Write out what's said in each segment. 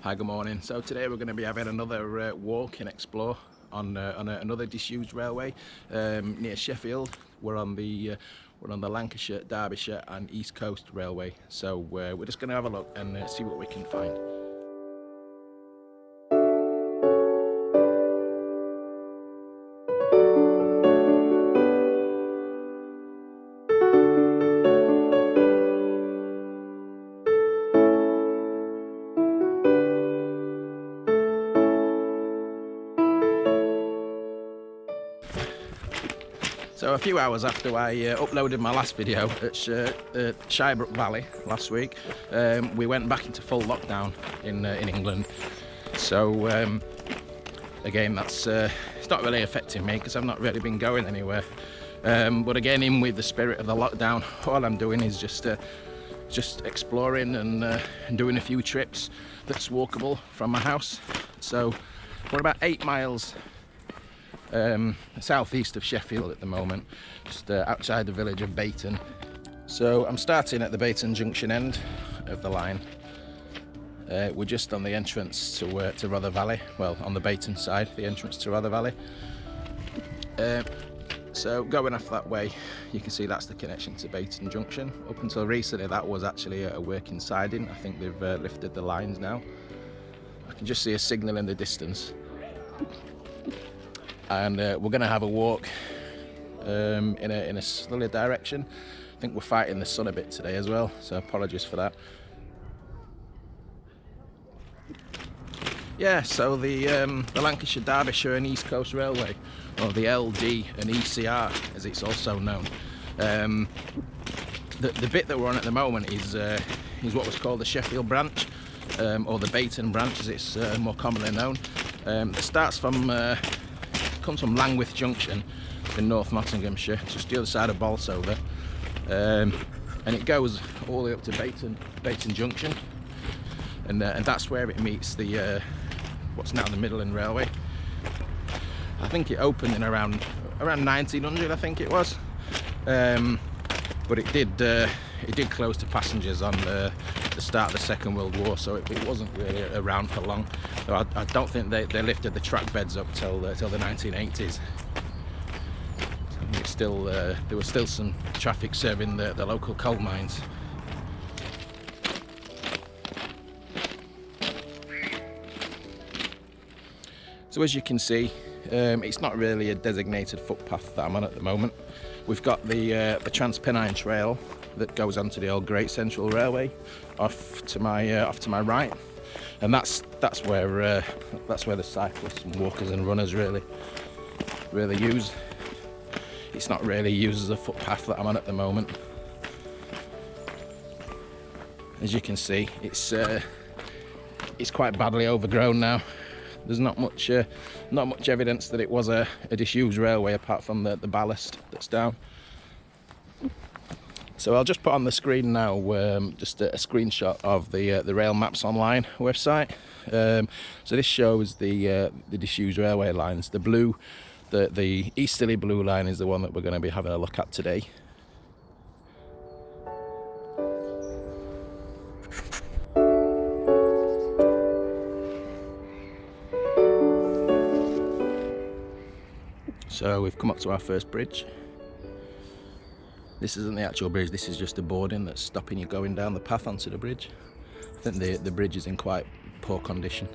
Hi, good morning. So today we're going to be having another walk and explore on another disused railway near Sheffield. We're on the Lancashire, Derbyshire and East Coast Railway. So we're just going to have a look and see what we can find. So a few hours after I uploaded my last video at Shirebrook Valley last week, we went back into full lockdown in England. So again, that's it's not really affecting me because I've not really been going anywhere. But again, in with the spirit of the lockdown, all I'm doing is just exploring and doing a few trips that's walkable from my house. So we're about 8 miles southeast of Sheffield at the moment, just outside the village of Beighton. So I'm starting at the Beighton Junction end of the line. We're just on the entrance to Rother Valley, well, on the Beighton side, the entrance to Rother Valley. So going off that way, you can see that's the connection to Beighton Junction. Up until recently that was actually a working siding. I think they've lifted the lines now. I can just see a signal in the distance. And we're going to have a walk in a southerly direction. I think we're fighting the sun a bit today as well, so apologies for that. Yeah, so the Lancashire, Derbyshire and East Coast Railway, or the LD&ECR as it's also known. The bit that we're on at the moment is what was called the Sheffield Branch, or the Beighton Branch as it's more commonly known. It starts from comes from Langwith Junction in North Nottinghamshire, just the other side of Waleswood, and it goes all the way up to Beighton Junction, and that's where it meets the what's now the Midland Railway. I think it opened in around 1900, I think it was, but it did close to passengers on the start of the Second World War, so it wasn't really around for long. So I don't think they lifted the track beds up till the 1980s. It's still there was still some traffic serving the local coal mines. So as you can see, it's not really a designated footpath that I'm on at the moment. We've got the Transpennine Trail that goes onto the old Great Central Railway off to my right, and that's where the cyclists and walkers and runners really use. It's not really used as a footpath that I'm on at the moment. As you can see, it's quite badly overgrown now. There's not much evidence that it was a disused railway apart from the ballast that's down. So I'll just put on the screen now just a screenshot of the Rail Maps Online website. So this shows the disused railway lines. The easterly blue line is the one that we're going to be having a look at today. So we've come up to our first bridge. This isn't the actual bridge, this is just a boarding that's stopping you going down the path onto the bridge. I think the bridge is in quite poor condition.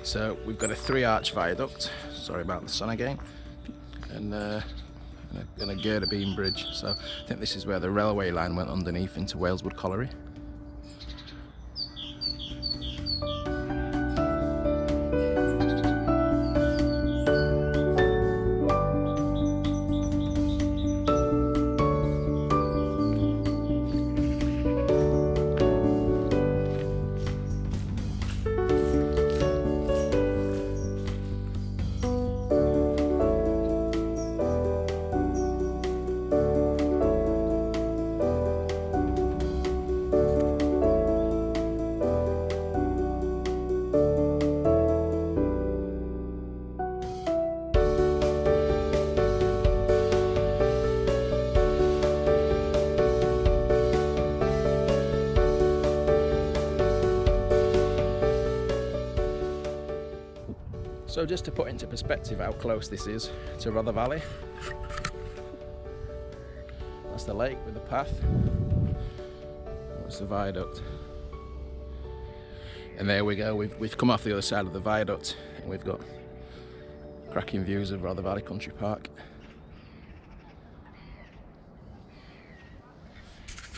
So we've got a 3-arch viaduct, sorry about the sun again, and a girder beam bridge. So I think this is where the railway line went underneath into Waleswood Colliery. So just to put into perspective how close this is to Rother Valley, that's the lake with the path, that's the viaduct, and there we go, we've come off the other side of the viaduct and we've got cracking views of Rother Valley Country Park.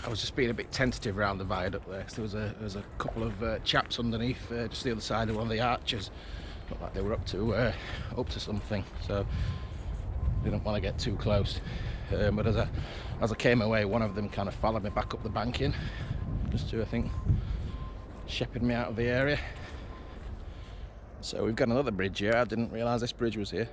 I was just being a bit tentative around the viaduct there, because there was a couple of chaps underneath just the other side of one of the arches. Looked like they were up to something, so didn't want to get too close. But as I came away, one of them kind of followed me back up the banking, just to, I think, shepherd me out of the area. So we've got another bridge here. I didn't realise this bridge was here.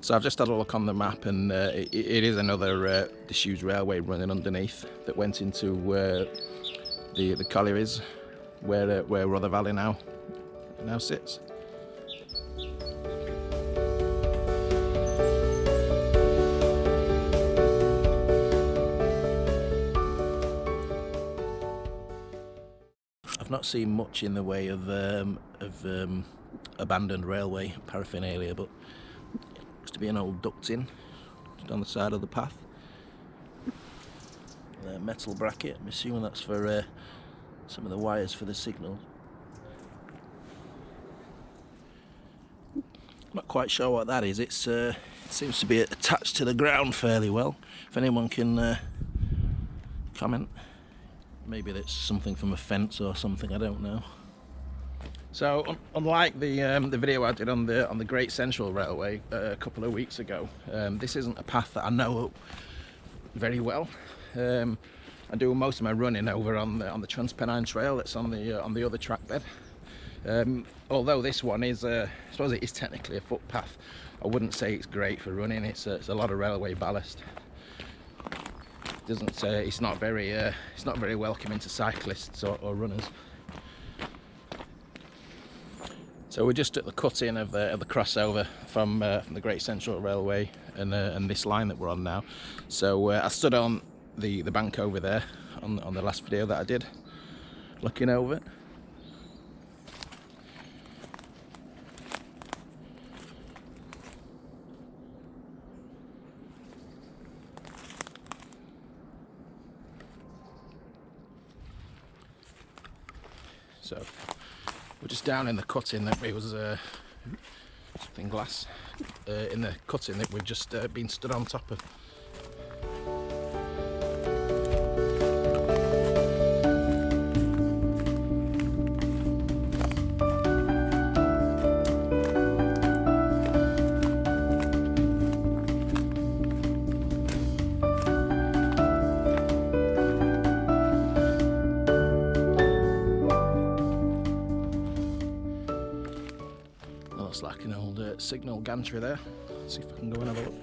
So I've just had a look on the map, and it is another disused railway running underneath that went into the collieries where Rother Valley now sits. I've not seen much in the way of abandoned railway paraphernalia, but to be an old ducting just on the side of the path. Metal bracket, I'm assuming that's for some of the wires for the signal. Not quite sure what that is. It seems to be attached to the ground fairly well. If anyone can comment, maybe that's something from a fence or something, I don't know. So unlike the video I did on the Great Central Railway a couple of weeks ago, this isn't a path that I know very well. I do most of my running over on the Transpennine Trail that's on the other track bed. Although this one is, I suppose it is technically a footpath, I wouldn't say it's great for running. It's a lot of railway ballast. It's not very welcoming to cyclists or runners. So we're just at the cut-in of the crossover from the Great Central Railway and this line that we're on now. So I stood on the bank over there on the last video that I did, looking over it. So we're just down in the cutting that it was something glass in the cutting that we've just been stood on top of. Looks like an old signal gantry there. Let's see if I can go and have a look.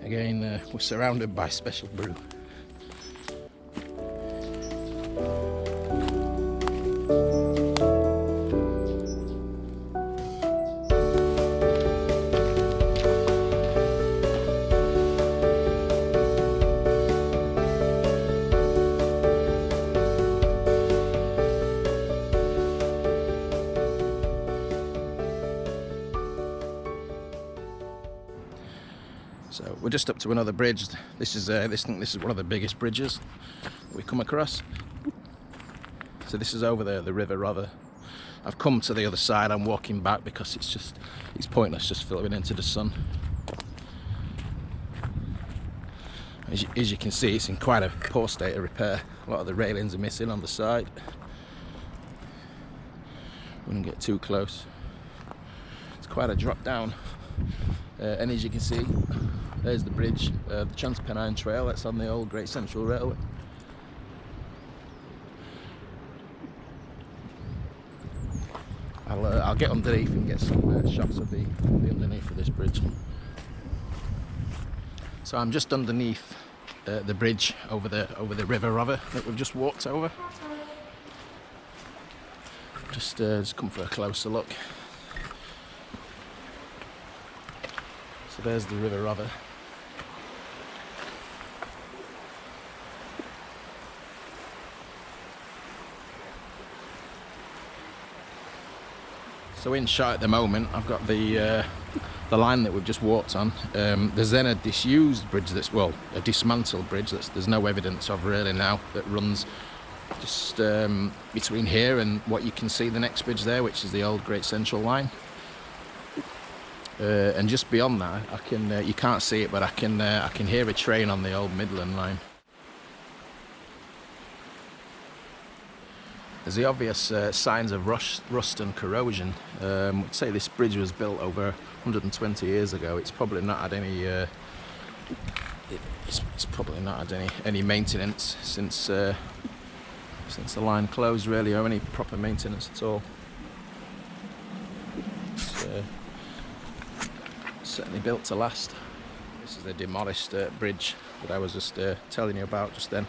Again, we're surrounded by special brew. So we're just up to another bridge. This is one of the biggest bridges that we come across. So this is over there, the River Rother. I've come to the other side. I'm walking back because it's pointless just filming into the sun. As you can see, it's in quite a poor state of repair. A lot of the railings are missing on the side. Wouldn't get too close. It's quite a drop down. And as you can see, there's the bridge, the Transpennine Trail that's on the old Great Central Railway. I'll get underneath and get some shots of the underneath of this bridge. So I'm just underneath the bridge over the River Rother that we've just walked over. Just come for a closer look. So there's the River Rother. So in shot at the moment, I've got the line that we've just walked on. There's then a disused bridge that's, well, a dismantled bridge that there's no evidence of really now, that runs just between here and what you can see the next bridge there, which is the old Great Central line. And just beyond that, I can you can't see it, but I can hear a train on the old Midland line. There's the obvious signs of rust and corrosion. We'd say this bridge was built over 120 years ago. It's probably not had any. It's probably not had any maintenance since the line closed, really, or any proper maintenance at all. It's certainly built to last. This is the demolished bridge that I was just telling you about just then.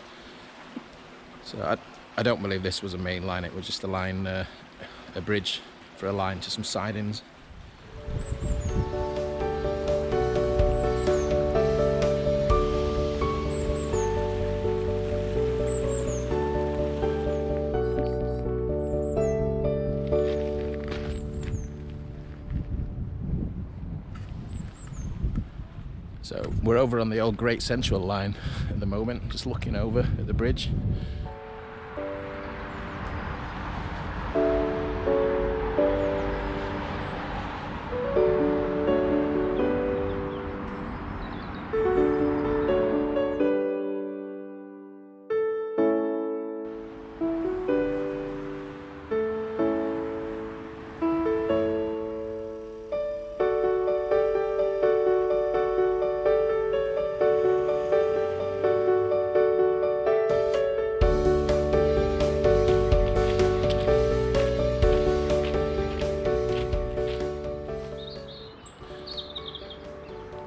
So I don't believe this was a main line, it was just a line, a bridge for a line to some sidings. So we're over on the old Great Central line at the moment, just looking over at the bridge.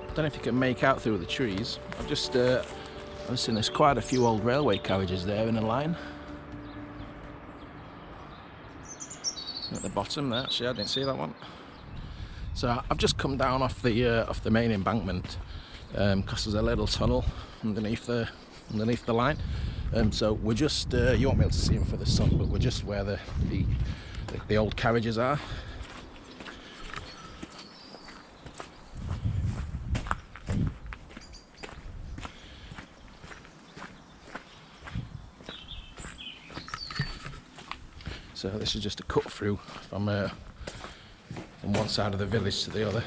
I don't know if you can make out through the trees. I've seen there's quite a few old railway carriages there in a line. At the bottom there, actually, I didn't see that one. So I've just come down off the main embankment because there's a little tunnel underneath the line. So we're just you won't be able to see them for the sun, but we're just where the old carriages are. So this is just a cut through from one side of the village to the other.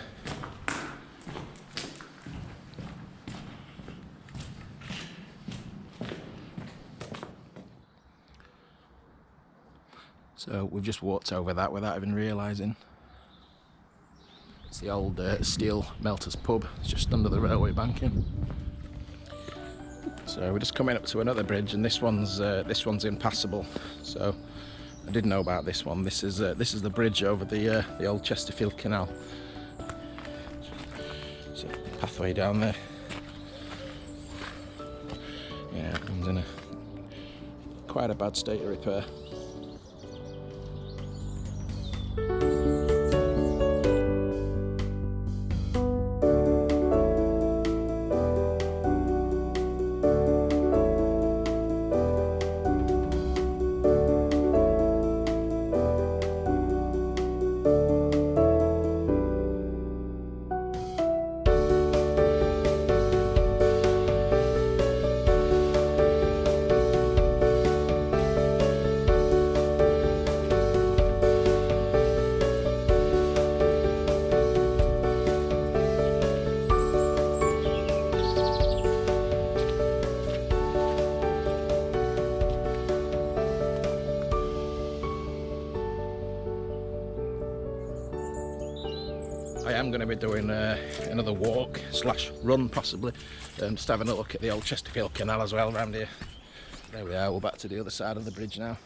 So we've just walked over that without even realising. It's the old steel melters pub. It's just under the railway banking. So we're just coming up to another bridge, and this one's impassable. So I didn't know about this one. This is the bridge over the old Chesterfield Canal. So pathway down there. Yeah, it comes in quite a bad state of repair. I am going to be doing another walk / run possibly, just having a look at the old Chesterfield Canal as well around here. There we are, we're back to the other side of the bridge now.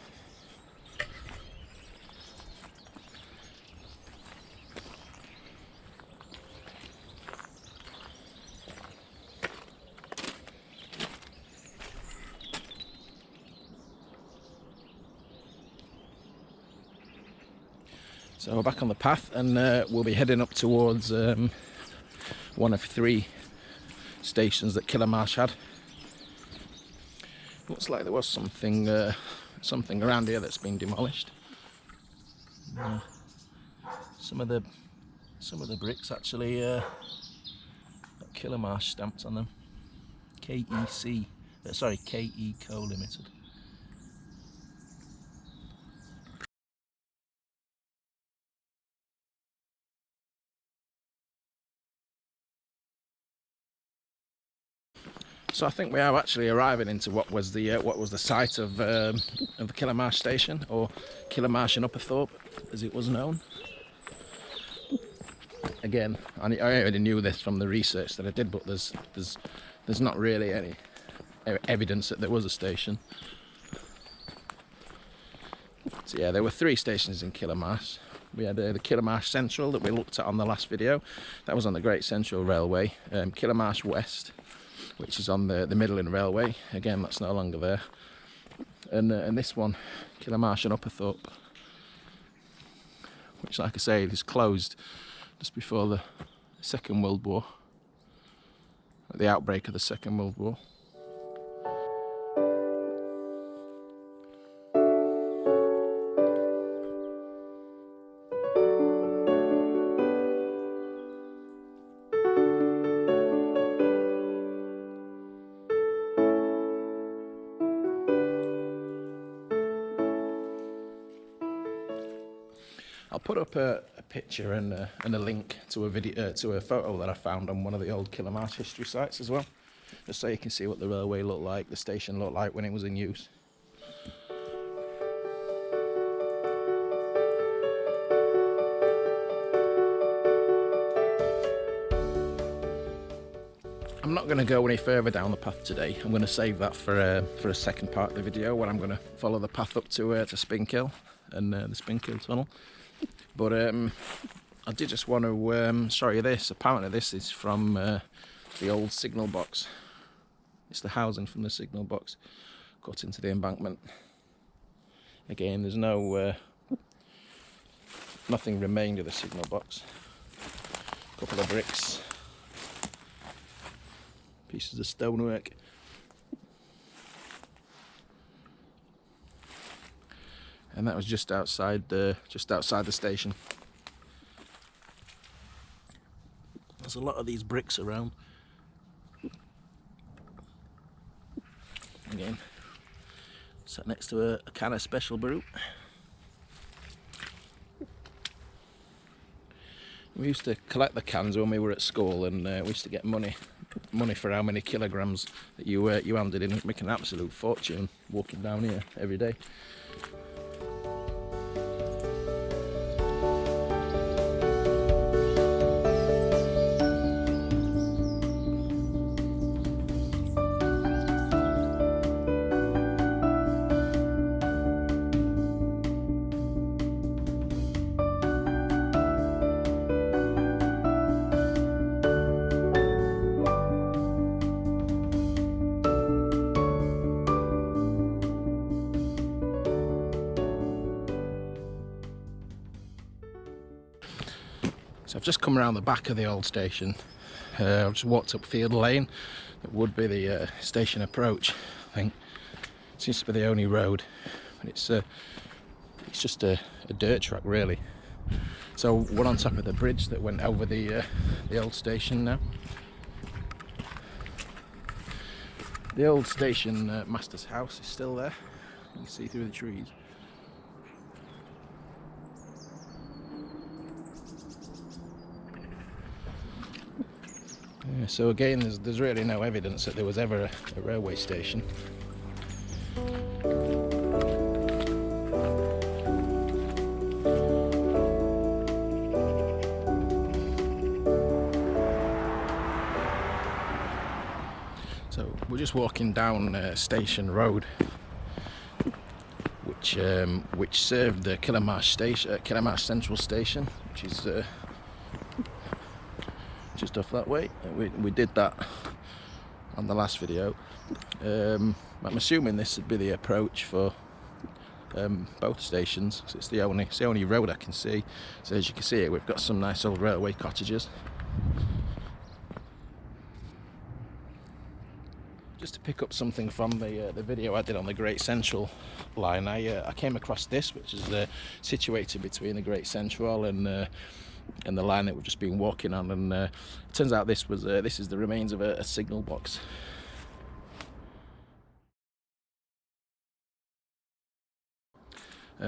So we're back on the path, and we'll be heading up towards one of 3 stations that Killarmarsh had. Looks like there was something around here that's been demolished. Some of the bricks actually got Killarmarsh stamped on them. KEC, sorry, KE Co Limited. So I think we are actually arriving into what was the site of the Killarmarsh station, or Killarmarsh and Upperthorpe, as it was known. Again, I already knew this from the research that I did, but there's not really any evidence that there was a station. So yeah, there were 3 stations in Killarmarsh. We had the Killarmarsh Central that we looked at on the last video. That was on the Great Central Railway. Killarmarsh West, which is on the Midland Railway. Again, that's no longer there. And this one, Killarmarsh and Upperthorpe, which, like I say, is closed just before the Second World War, at the outbreak of the Second World War. I'll put up a picture and a link to a video, to a photo that I found on one of the old Killarmarsh history sites as well, just so you can see what the railway looked like, the station looked like when it was in use. I'm not going to go any further down the path today. I'm going to save that for a second part of the video, when I'm going to follow the path up to Spinkill and the Spinkill tunnel. But I did just want to show you this. Apparently this is from the old signal box. It's the housing from the signal box cut into the embankment. Again, there's nothing remained of the signal box. A couple of bricks, pieces of stonework. And that was just outside the station. There's a lot of these bricks around. Again, sat next to a can of special brew. We used to collect the cans when we were at school, and we used to get money for how many kilograms that you handed in. Making an absolute fortune walking down here every day. So I've just come around the back of the old station. I've just walked up Field Lane. It would be the station approach, I think. It seems to be the only road, but it's just a dirt track really. So we're on top of the bridge that went over the old station now. The old station master's house is still there. You can see through the trees. Yeah, so again, there's really no evidence that there was ever a railway station. So we're just walking down Station Road, which served the Killarmarsh Central Station, which is just off that way. We did that on the last video. I'm assuming this would be the approach for both stations. So it's the only road I can see. So as you can see here, we've got some nice old railway cottages. Just to pick up something from the video I did on the Great Central line, I came across this, which is situated between the Great Central and the line that we've just been walking on, and it turns out this is the remains of a signal box.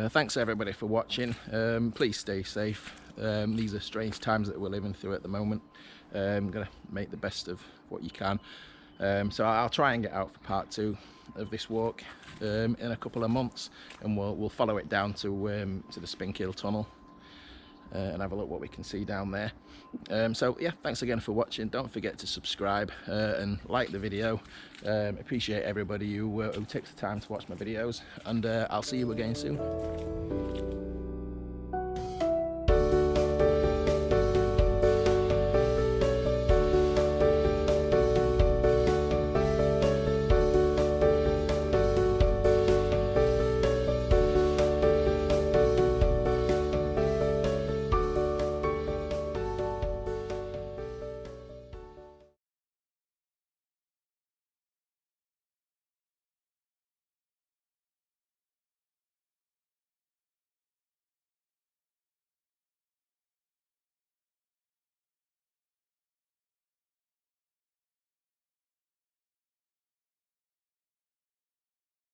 Thanks everybody for watching. Please stay safe. These are strange times that we're living through at the moment. I'm gonna make the best of what you can. So I'll try and get out for part 2 of this walk in a couple of months, and we'll follow it down to the Spinkhill Tunnel and have a look what we can see down there. So yeah, thanks again for watching. Don't forget to subscribe and like the video. Appreciate everybody who takes the time to watch my videos, and I'll see you again soon.